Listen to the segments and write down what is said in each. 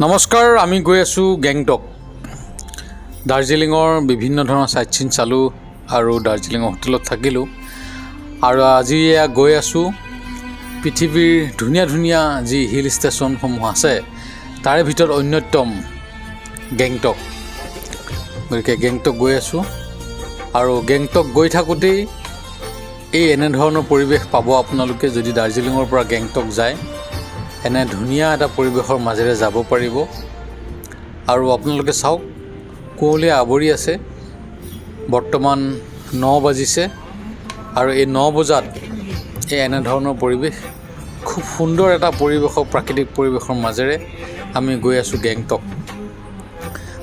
নমস্কাৰ, আমি গৈ আছোঁ গেংটক। দাৰ্জিলিঙৰ বিভিন্ন ধৰণৰ চাইট চিন চালোঁ আৰু দাৰ্জিলিঙৰ হোটেলত থাকিলোঁ। আৰু আজি গৈ আছোঁ পৃথিৱীৰ ধুনীয়া ধুনীয়া যি হিল ষ্টেচনসমূহ আছে তাৰে ভিতৰত অন্যতম গেংটক। গতিকে গেংটক গৈ আছোঁ আৰু গেংটক গৈ থাকোঁতেই এই এনেধৰণৰ পৰিৱেশ পাব আপোনালোকে যদি দাৰ্জিলিঙৰ পৰা গেংটক যায়। এনে ধুনীয়া এটা পৰিৱেশৰ মাজেৰে যাব পাৰিব। আৰু আপোনালোকে চাওক, কুঁৱলীয়ে আৱৰি আছে। বৰ্তমান 9 বাজিছে আৰু এই 9 বজাত এই এনেধৰণৰ পৰিৱেশ, খুব সুন্দৰ এটা পৰিৱেশৰ প্ৰাকৃতিক পৰিৱেশৰ মাজেৰে আমি গৈ আছোঁ গেংটক।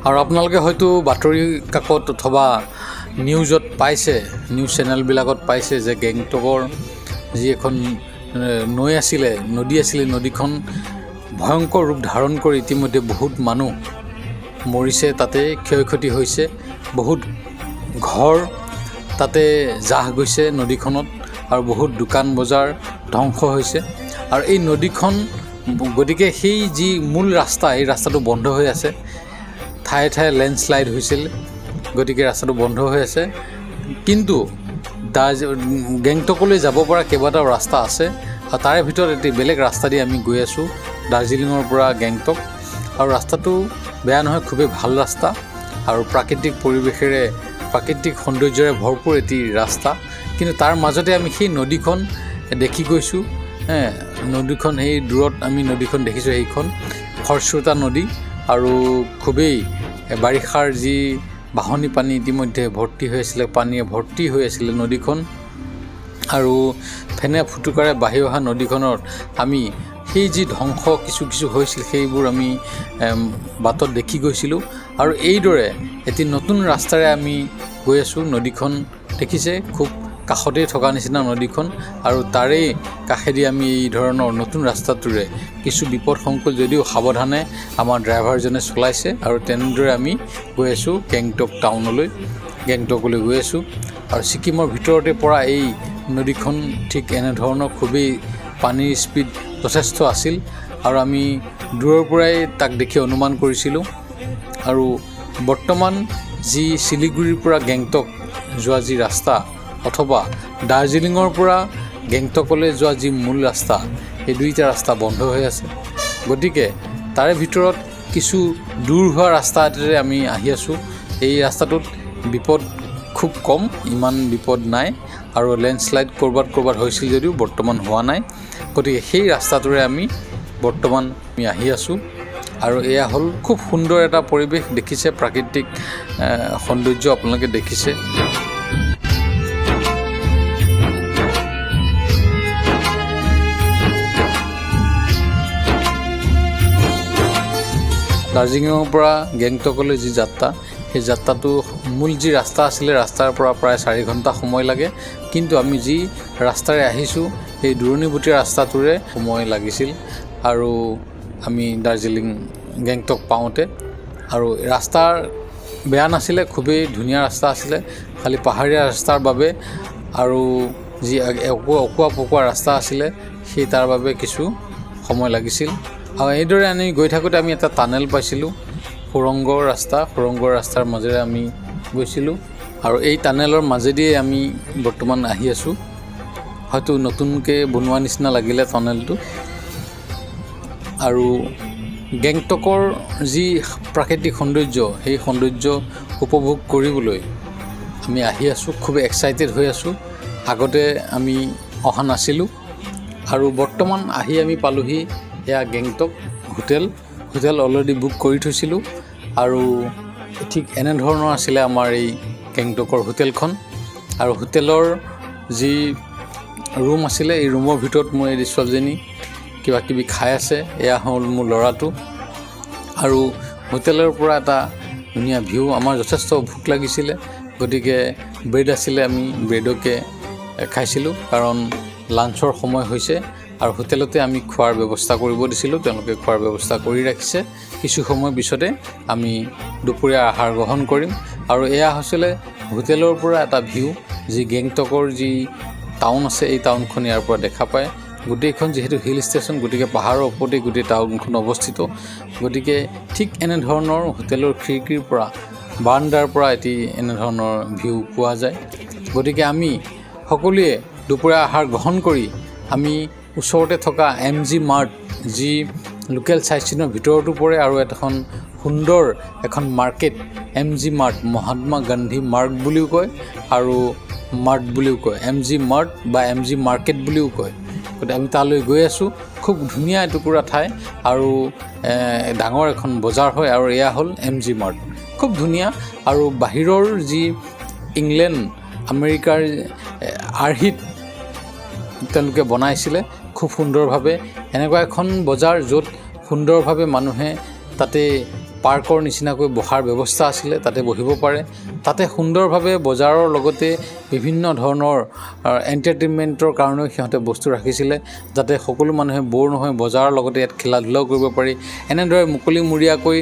আৰু আপোনালোকে হয়তো বাতৰি কাকত অথবা নিউজত পাইছে, নিউজ চেনেলবিলাকত পাইছে যে গেংটকৰ যি এখন নদী আছিলে, নদীখন ভয়ংকৰ ৰূপ ধাৰণ কৰি ইতিমধ্যে বহুত মানুহ মৰিছে, তাতে ক্ষয় ক্ষতি হৈছে, বহুত ঘৰ তাতে জাহ গৈছে নদীখনত আৰু বহুত দোকান বজাৰ ধ্বংস হৈছে। আৰু এই নদীখন, গতিকে সেই যি মূল ৰাস্তা, এই ৰাস্তাটো বন্ধ হৈ আছে। ঠায়ে ঠায়ে লেণ্ডশ্লাইড হৈছিল, গতিকে ৰাস্তাটো বন্ধ হৈ আছে। কিন্তু গেংটকলৈ যাব পৰা কেইবাটাও ৰাস্তা আছে আৰু তাৰে ভিতৰত এটি বেলেগ ৰাস্তা দি আমি গৈ আছোঁ দাৰ্জিলিঙৰ পৰা গেংটক। আৰু ৰাস্তাটো বেয়া নহয়, খুবেই ভাল ৰাস্তা আৰু প্ৰাকৃতিক পৰিৱেশেৰে, প্ৰাকৃতিক সৌন্দৰ্যৰে ভৰপূৰ এটি ৰাস্তা। কিন্তু তাৰ মাজতে আমি সেই নদীখন দেখি গৈছোঁ। নদীখন সেই দূৰত আমি নদীখন দেখিছোঁ, সেইখন খৰস্ৰোতা নদী আৰু খুবেই বাৰিষাৰ যি বাঢ়নি পানী ইতিমধ্যে ভৰ্তি হৈ আছিলে, পানীয়ে ভৰ্তি হৈ আছিলে নদীখন। আৰু ফেনে ফুটুকাৰে বাঢ়ি অহা নদীখনত আমি সেই যি ধ্বংস কিছু হৈছিল সেইবোৰ আমি বাটত দেখি গৈছিলোঁ। আৰু এইদৰে এটি নতুন ৰাস্তাৰে আমি গৈ আছোঁ। নদীখন দেখিছে, খুব কাষতেই থকা নিচিনা নদীখন। আৰু তাৰেই কাষেদি আমি এই ধৰণৰ নতুন ৰাস্তাটোৰে কিছু বিপদসংকুল যদিও সাৱধানে আমাৰ ড্ৰাইভাৰজনে চলাইছে। আৰু তেনেদৰে আমি গৈ আছোঁ গেংটকলৈ গৈ আছোঁ। আৰু ছিকিমৰ ভিতৰতে পৰা এই নদীখন ঠিক এনেধৰণৰ খুবেই পানীৰ স্পীড যথেষ্ট আছিল আৰু আমি দূৰৰ পৰাই তাক দেখি অনুমান কৰিছিলোঁ। আৰু বৰ্তমান যি শিলিগুৰিৰ পৰা গেংটক যোৱা যি ৰাস্তা অথবা দাৰ্জিলিঙৰ পৰা গেংটকলৈ যোৱা যি মূল ৰাস্তা, এই দুইটা ৰাস্তা বন্ধ হৈ আছে। গতিকে তাৰে ভিতৰত কিছু দূৰ হোৱা ৰাস্তা এটাৰে আমি আহি আছোঁ। এই ৰাস্তাটোত বিপদ খুব কম, ইমান বিপদ নাই আৰু লেণ্ডশ্লাইড ক'ৰবাত হৈছিল যদিও বৰ্তমান হোৱা নাই। গতিকে সেই ৰাস্তাটোৰে আমি বৰ্তমান আহি আছোঁ। আৰু এয়া হ'ল খুব সুন্দৰ এটা পৰিৱেশ, দেখিছে, প্ৰাকৃতিক সৌন্দৰ্য আপোনালোকে দেখিছে। দাৰ্জিলিঙৰ পৰা গেংটকলৈ যি যাত্ৰা, সেই যাত্ৰাটো মূল যি ৰাস্তা আছিলে, ৰাস্তাৰ পৰা প্ৰায় 4 ঘণ্টা সময় লাগে। কিন্তু আমি যি ৰাস্তাৰে আহিছোঁ সেই দূৰণিবতীয়া ৰাস্তাটোৰে সময় লাগিছিল আৰু আমি গেংটক পাওঁতে। আৰু ৰাস্তাৰ বেয়া নাছিলে, খুবেই ধুনীয়া ৰাস্তা আছিলে, খালি পাহাৰীয়া ৰাস্তাৰ বাবে আৰু যি অকোৱা পকোৱা ৰাস্তা আছিলে সেই তাৰ বাবে কিছু সময় লাগিছিল। আৰু এইদৰে আমি গৈ থাকোঁতে আমি এটা টানেল পাইছিলোঁ, সুৰংগৰ ৰাস্তাৰ মাজেৰে আমি গৈছিলোঁ। আৰু এই টানেলৰ মাজেদিয়ে আমি বৰ্তমান আহি আছোঁ। হয়তো নতুনকৈ বনোৱা নিচিনা লাগিলে টানেলটো। আৰু গেংটকৰ যি প্ৰাকৃতিক সৌন্দৰ্য, সেই সৌন্দৰ্য উপভোগ কৰিবলৈ আমি আহি আছোঁ, খুব এক্সাইটেড হৈ আছোঁ। আগতে আমি অহা নাছিলোঁ আৰু বৰ্তমান আহি আমি পালোহি এয়া গেংটক হোটেল অলৰেডি বুক কৰি থৈছিলোঁ। আৰু ঠিক এনেধৰণৰ আছিলে আমাৰ এই গেংটকৰ হোটেলখন। আৰু হোটেলৰ যি ৰুম আছিলে, এই ৰুমৰ ভিতৰত মোৰ এই ছোৱালীজনী কিবা কিবি খাই আছে, এয়া হ'ল মোৰ ল'ৰাটো। আৰু হোটেলৰ পৰা এটা ধুনীয়া ভিউ। আমাৰ যথেষ্ট ভোক লাগিছিলে, গতিকে ব্ৰেড আছিলে, আমি ব্ৰেডকে খাইছিলোঁ কাৰণ লাঞ্চৰ সময় হৈছে। আৰু হোটেলতে আমি খোৱাৰ ব্যৱস্থা কৰিব দিছিলোঁ, তেওঁলোকে খোৱাৰ ব্যৱস্থা কৰি ৰাখিছে। কিছু সময় পিছতে আমি দুপৰীয়া আহাৰ গ্ৰহণ কৰিম। আৰু এয়া হৈছিলে হোটেলৰ পৰা এটা ভিউ, যি গেংটকৰ যি টাউন আছে, এই টাউনখন ইয়াৰ পৰা দেখা পায়। গোটেইখন যিহেতু হিল ষ্টেচন, গতিকে পাহাৰৰ ওপৰতেই গোটেই টাউনখন অৱস্থিত। গতিকে ঠিক এনেধৰণৰ হোটেলৰ খিৰিকীৰ পৰা বাৰাণ্ডাৰ পৰা এটি এনেধৰণৰ ভিউ পোৱা যায়। গতিকে আমি সকলোৱে দুপৰীয়া আহাৰ গ্ৰহণ কৰি আমি ওচৰতে থকা MG মাৰ্ট, যি লোকেল চাইটচিনৰ ভিতৰতো পৰে আৰু এখন সুন্দৰ এখন market, MG mart, Mahatma Gandhi mart বুলিও কয় আৰু মাৰ্ট বুলিও কয়, MG মাৰ্ট বা MG মাৰ্কেট বুলিও কয়। গতিকে আমি তালৈ গৈ আছোঁ। খুব ধুনীয়া এটুকুৰা ঠাই আৰু ডাঙৰ এখন বজাৰ হয়, আৰু এয়া হ'ল MG মাৰ্ট। খুব ধুনীয়া, আৰু বাহিৰৰ যি ইংলেণ্ড আমেৰিকাৰ আৰ্হিত তেওঁলোকে বনাইছিলে খুব সুন্দৰভাৱে। এনেকুৱা এখন বজাৰ য'ত সুন্দৰভাৱে মানুহে তাতে পাৰ্কৰ নিচিনাকৈ বহাৰ ব্যৱস্থা আছিলে, তাতে বহিব পাৰে। তাতে সুন্দৰভাৱে বজাৰৰ লগতে বিভিন্ন ধৰণৰ এণ্টাৰটেইনমেণ্টৰ কাৰণেও সিহঁতে বস্তু ৰাখিছিলে, যাতে সকলো মানুহে ব'ৰ নহয়, বজাৰৰ লগতে ইয়াত খেলা ধূলাও কৰিব পাৰি। এনেদৰে মুকলিমূৰীয়াকৈ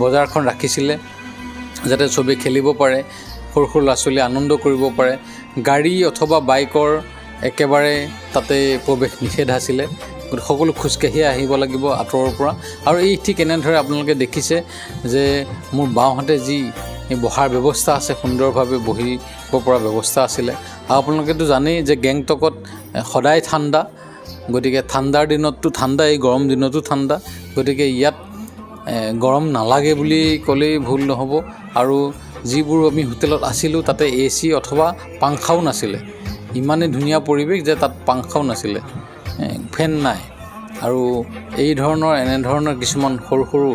বজাৰখন ৰাখিছিলে, যাতে চবেই খেলিব পাৰে, সৰু সৰু ল'ৰা ছোৱালীয়ে আনন্দ কৰিব পাৰে। গাড়ী অথবা বাইকৰ একেবাৰে তাতে প্ৰৱেশ নিষেধ আছিলে। গতিকে সকলো খোজকাঢ়িয়ে আহিব লাগিব আঁতৰৰ পৰা। আৰু এই ঠিক এনেদৰে আপোনালোকে দেখিছে যে মোৰ বাওঁহাতে যি বহাৰ ব্যৱস্থা আছে, সুন্দৰভাৱে বহিব পৰা ব্যৱস্থা আছিলে। আৰু আপোনালোকেতো জানেই যে গেংটকত সদায় ঠাণ্ডা, গতিকে ঠাণ্ডাৰ দিনততো ঠাণ্ডাই, গৰম দিনতো ঠাণ্ডা। গতিকে ইয়াত গৰম নালাগে বুলি ক'লেই ভুল নহ'ব। আৰু যিবোৰ আমি হোটেলত আছিলোঁ তাতে AC অথবা পাংখাও নাছিলে। ইমানেই ধুনীয়া পৰিৱেশ যে তাত পাংখাও নাছিলে, ফেন নাই। আৰু এনেধৰণৰ কিছুমান সৰু সৰু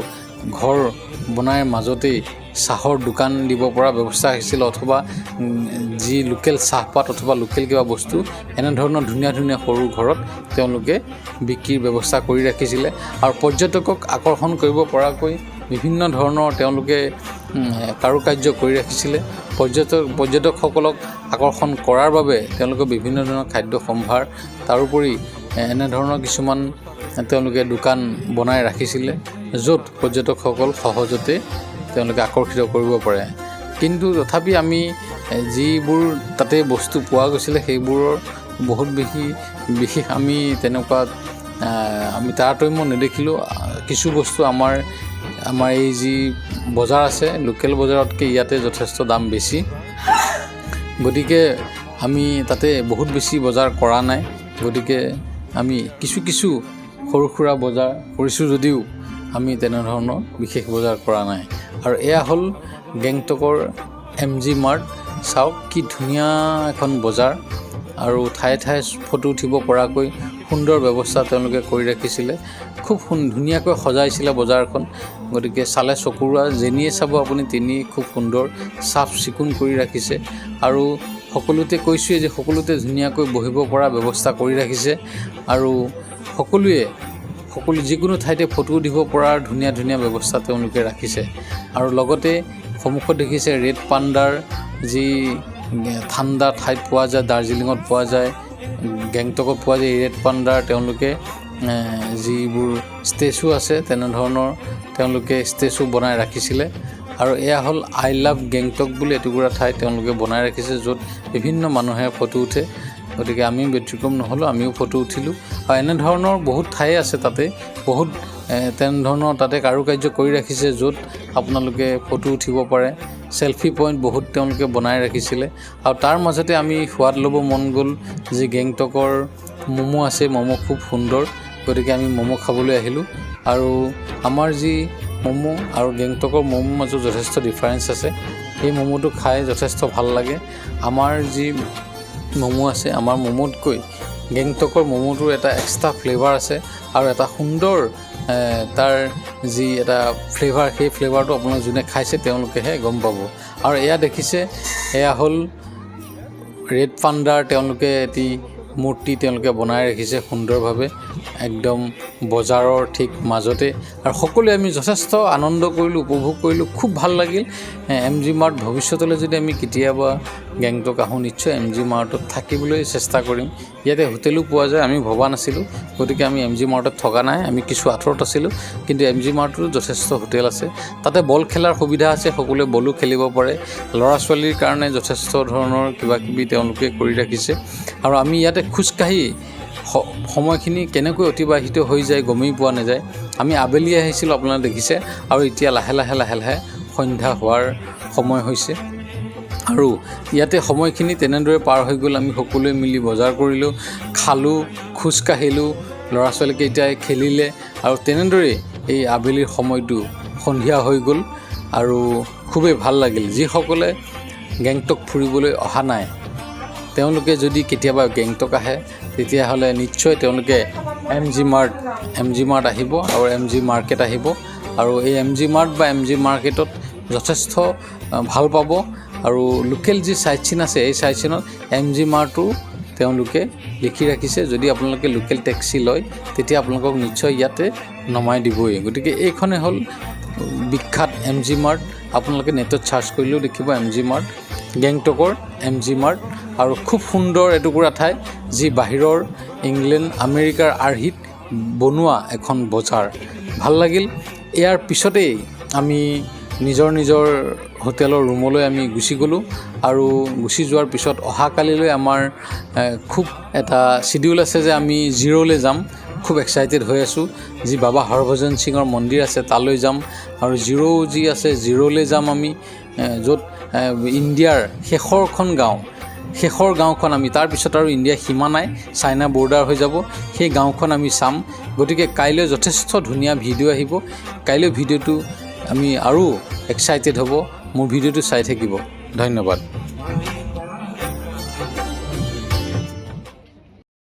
ঘৰ বনাই মাজতেই চাহৰ দোকান দিব পৰা ব্যৱস্থা আহিছিল, অথবা যি লোকেল চাহপাত অথবা লোকেল কিবা বস্তু এনেধৰণৰ ধুনীয়া ধুনীয়া সৰু ঘৰত তেওঁলোকে বিক্ৰীৰ ব্যৱস্থা কৰি ৰাখিছিলে। আৰু পৰ্যটকক আকৰ্ষণ কৰিব পৰাকৈ বিভিন্ন ধৰণৰ তেওঁলোকে কাৰুকাৰ্য কৰি ৰাখিছিলে। পৰ্যটকসকলক আকৰ্ষণ কৰাৰ বাবে তেওঁলোকে বিভিন্ন ধৰণৰ খাদ্য সম্ভাৰ, তাৰোপৰি এনেধৰণৰ কিছুমান তেওঁলোকে দোকান বনাই ৰাখিছিলে, য'ত পৰ্যটকসকল সহজতে তেওঁলোকে আকৰ্ষিত কৰিব পাৰে। কিন্তু তথাপি আমি যিবোৰ তাতে বস্তু পোৱা গৈছিলে সেইবোৰৰ বহুত বিশেষ আমি তেনেকুৱা আমি তাৰতম্য নেদেখিলোঁ। কিছু বস্তু আমাৰ এই যি বজাৰ আছে, লোকেল বজাৰতকৈ ইয়াতে যথেষ্ট দাম বেছি। গতিকে আমি তাতে বহুত বেছি বজাৰ কৰা নাই। গতিকে আমি কিছু সৰু সুৰা বজাৰ কৰিছোঁ যদিও আমি তেনেধৰণৰ বিশেষ বজাৰ কৰা নাই। আৰু এয়া হ'ল গেংটকৰ MG মাৰ্ট। চাওক কি ধুনীয়া এখন বজাৰ, আৰু ঠায়ে ঠায়ে ফটো উঠিব পৰাকৈ সুন্দৰ ব্যৱস্থা তেওঁলোকে কৰি ৰাখিছিলে। খুব ধুনীয়াকৈ সজাইছিলে বজাৰখন। গতিকে চালে চকুৰোৱা, যেনিয়ে চাব আপুনি তেনিয়ে খুব সুন্দৰ চাফ চিকুণ কৰি ৰাখিছে। আৰু সকলোতে কৈছোঁৱে যে সকলোতে ধুনীয়াকৈ বহিব পৰা ব্যৱস্থা কৰি ৰাখিছে। আৰু সকলো যিকোনো ঠাইতে ফটো দিব পৰাৰ ধুনীয়া ধুনীয়া ব্যৱস্থা তেওঁলোকে ৰাখিছে। আৰু লগতে সন্মুখত দেখিছে ৰেড পাণ্ডাৰ যি ঠাণ্ডা ঠাইত পোৱা যায়, দাৰ্জিলিঙত পোৱা যায়, গেংটকত পোৱা যায়, ৰেড পাণ্ডাৰ তেওঁলোকে যিবোৰ ষ্টেচু আছে তেনেধৰণৰ তেওঁলোকে ষ্টেচু বনাই ৰাখিছিলে। আৰু এয়া হ'ল আই লাভ গেংটক বুলি এটুকুৰা ঠাই তেওঁলোকে বনাই ৰাখিছে, য'ত বিভিন্ন মানুহে ফটো উঠে। গতিকে আমি ব্যতিক্ৰম নহ'লোঁ, আমিও ফটো উঠিলোঁ। আৰু এনেধৰণৰ বহুত ঠাই আছে তাতে, বহুত তেনেধৰণৰ তাতে কাৰুকাৰ্য কৰি ৰাখিছে, য'ত আপোনালোকে ফটো উঠিব পাৰে। চেলফি পইণ্ট বহুত তেওঁলোকে বনাই ৰাখিছিলে। আৰু তাৰ মাজতে আমি সোৱাদ ল'ব মন গ'ল যি গেংটকৰ ম'ম' আছে, ম'ম' খুব সুন্দৰ। গতিকে আমি ম'ম' খাবলৈ আহিলোঁ। আৰু আমাৰ যি ম'ম' আৰু গেংটকৰ ম'ম'ৰ মাজত যথেষ্ট ডিফাৰেঞ্চ আছে। এই ম'ম'টো খাই যথেষ্ট ভাল লাগে। আমাৰ যি ম'ম' আছে, আমাৰ ম'ম'তকৈ গেংটকৰ ম'ম'টোৰ এটা এক্সট্ৰা ফ্লেভাৰ আছে, আৰু এটা সুন্দৰ তাৰ যি এটা ফ্লেভাৰ, সেই ফ্লেভাৰটো আপোনালোকে যোনে খাইছে তেওঁলোকেহে গম পাব। আৰু এয়া দেখিছে, এয়া হ'ল ৰেড পাণ্ডাৰ তেওঁলোকে এটি মূৰ্তি তেওঁলোকে বনাই ৰাখিছে সুন্দৰভাৱে, একদম বজাৰৰ ঠিক মাজতে। আৰু সকলোৱে আমি যথেষ্ট আনন্দ কৰিলোঁ, উপভোগ কৰিলোঁ, খুব ভাল লাগিল। MG মাৰ্ট ভৱিষ্যতলৈ যদি আমি কেতিয়াবা গেংটক আহোঁ, নিশ্চয় MG মাৰ্টত থাকিবলৈ চেষ্টা কৰিম। ইয়াতে হোটেলো পোৱা যায়, আমি ভবা নাছিলোঁ। গতিকে আমি MG মাৰ্টত থকা নাই, আমি কিছু আঁতৰত আছিলোঁ। কিন্তু MG মাৰ্টতো যথেষ্ট হোটেল আছে, তাতে বল খেলাৰ সুবিধা আছে, সকলোৱে বলো খেলিব পাৰে। ল'ৰা ছোৱালীৰ কাৰণে যথেষ্ট ধৰণৰ কিবাকিবি তেওঁলোকে কৰি ৰাখিছে। আৰু আমি ইয়াতে খোজকাঢ়ি সময়খিনি কেনেকৈ অতিবাহিত হৈ যায় গমেই পোৱা নাযায়। আমি আবেলি আহিছিলোঁ, আপোনালোকে দেখিছে, আৰু এতিয়া লাহে লাহে সন্ধ্যা হোৱাৰ সময় হৈছে। আৰু ইয়াতে সময়খিনি তেনেদৰে পাৰ হৈ গ'ল। আমি সকলোৱে মিলি বজাৰ কৰিলোঁ, খালোঁ, খোজকাঢ়িলোঁ, ল'ৰা ছোৱালীকেইটাই খেলিলে, আৰু তেনেদৰেই এই আবেলিৰ সময়টো সন্ধিয়া হৈ গ'ল আৰু খুবেই ভাল লাগিল। যিসকলে গেংটক ফুৰিবলৈ অহা নাই, তেওঁলোকে যদি কেতিয়াবা গেংটক আহে তেতিয়াহ'লে নিশ্চয় তেওঁলোকে MG মাৰ্ট আহিব আৰু MG মাৰ্কেট আহিব। আৰু এই MG মাৰ্ট বা MG মাৰ্কেটত যথেষ্ট ভাল পাব। আৰু লোকেল যি চাইট চিন আছে, এই চাইট চিনত MG মাৰ্টো তেওঁলোকে লিখি ৰাখিছে। যদি আপোনালোকে লোকেল টেক্সি লয় তেতিয়া আপোনালোকক নিশ্চয় ইয়াতে নমাই দিবই। গতিকে এইখনে হ'ল বিখ্যাত MG মাৰ্ট। আপোনালোকে নেটত চাৰ্চ কৰিলেও দেখিব MG মাৰ্ট, গেংটকৰ MG মাৰ্ট। আৰু খুব সুন্দৰ এটুকুৰা ঠাই, যি বাহিৰৰ ইংলেণ্ড আমেৰিকাৰ আৰ্হিত বনোৱা এখন বজাৰ। ভাল লাগিল। ইয়াৰ পিছতেই আমি নিজৰ হোটেলৰ ৰুমলৈ আমি গুচি গ'লোঁ। আৰু গুচি যোৱাৰ পিছত অহাকালিলৈ আমাৰ খুব এটা চিডিউল আছে যে আমি জিৰ'লৈ যাম। খুব এক্সাইটেড হৈ আছোঁ। যি বাবা হৰভজন সিঙৰ মন্দিৰ আছে তালৈ যাম, আৰু যি আছে জিৰ'লৈ যাম আমি, য'ত ইণ্ডিয়াৰ শেষৰ গাঁওখন আমি, তাৰপিছত আৰু ইণ্ডিয়া সীমা নাই, চাইনা বৰ্ডাৰ হৈ যাব, সেই গাঁওখন আমি চাম। গতিকে কাইলৈ যথেষ্ট ধুনীয়া ভিডিঅ' আহিব। কাইলৈ ভিডিঅ'টো আমি আৰু এক্সাইটেড হ'ব। মোৰ ভিডিঅ'টো চাই থাকিব। ধন্যবাদ।